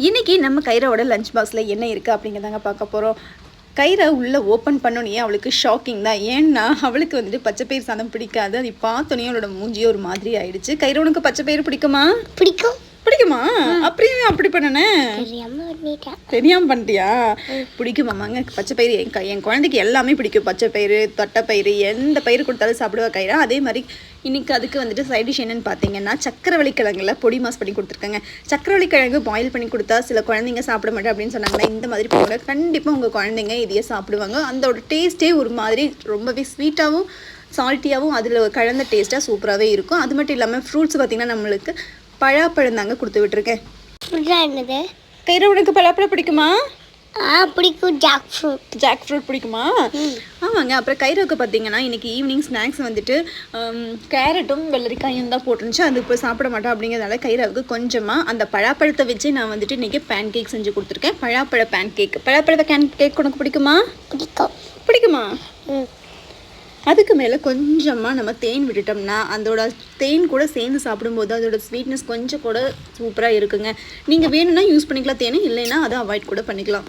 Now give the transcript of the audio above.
இன்றைக்கி நம்ம கைராவோட லஞ்ச் பாக்ஸில் என்ன இருக்குது அப்படிங்கிறதாங்க பார்க்க போகிறோம். கைரா உள்ளே ஓப்பன் பண்ணோன்னே அவளுக்கு ஷாக்கிங் தான். ஏன்னா அவளுக்கு வந்துட்டு பச்சைப்பயிர் சாதம் பிடிக்காது. அது பார்த்தோன்னே அவளோட மூஞ்சியே ஒரு மாதிரி ஆயிடுச்சு. கைரா உனக்கு பச்சைப்பயிர் பிடிக்குமா? பிடிக்குமா? அப்படியே அப்படி பண்ணனேன் தெரியாம பண்ணிட்டியா? பிடிக்குமாமாங்க பச்சைப்பயிறு. என் குழந்தைக்கு எல்லாமே பிடிக்கும். பச்சைப்பயிறு, தட்டைப்பயிறு, எந்த பயிர் கொடுத்தாலும் சாப்பிடுவா கைரா. அதே மாதிரி இன்றைக்கி அதுக்கு வந்துட்டு சைட் டிஷ் என்னென்னு பார்த்தீங்கன்னா சக்கரவள்ளி கிழங்குல பொடி மாஸ் பண்ணி கொடுத்துருக்காங்க. சக்கரவள்ளி கிழங்கு பாயில் பண்ணி கொடுத்தா சில குழந்தைங்க சாப்பிட மாட்டேன் அப்படின்னு சொன்னாங்கன்னா இந்த மாதிரி போங்க, கண்டிப்பாக உங்கள் குழந்தைங்க இதையே சாப்பிடுவாங்க. அதோட டேஸ்ட்டே ஒரு மாதிரி ரொம்பவே ஸ்வீட்டாகவும் சால்ட்டியாகவும் அதில் கலந்த டேஸ்ட்டாக சூப்பராகவே இருக்கும். அது மட்டும் இல்லாமல் ஃப்ரூட்ஸ் பார்த்திங்கன்னா நம்மளுக்கு பழாப்பழம் தாங்க கொடுத்து விட்டுருக்கேன். என்னது கைரா உனக்கு பழாப்பழம் பிடிக்குமா? பிடிக்கும். ஜாக் ஃப்ரூட் பிடிக்குமா? ஆமாங்க. அப்புறம் கைராவுக்கு பார்த்தீங்கன்னா இன்றைக்கி ஈவினிங் ஸ்நாக்ஸ் வந்துட்டு கேரட்டும் வெள்ளரிக்காயும் தான் போட்டுருந்துச்சு. அது இப்போ சாப்பிட மாட்டோம் அப்படிங்கிறதால கைராவுக்கு கொஞ்சமாக அந்த பழாப்பழத்தை வச்சு நான் வந்துட்டு இன்றைக்கி பேன் கேக் செஞ்சு கொடுத்துருக்கேன். பழாப்பழ பேன் கேக். பழாப்பழ பேன் கேக் உனக்கு பிடிக்குமா? பிடிக்குமா? அதுக்கு மேலே கொஞ்சமாக நம்ம தேன் விட்டுட்டோம்னா அதோட தேன் கூட சேர்ந்து சாப்பிடும்போது அதோட ஸ்வீட்னஸ் கொஞ்சம் கூட சூப்பராக இருக்குங்க. நீங்கள் வேணும்னா யூஸ் பண்ணிக்கலாம் தேன், இல்லைன்னா அதை அவாய்ட் கூட பண்ணிக்கலாம்.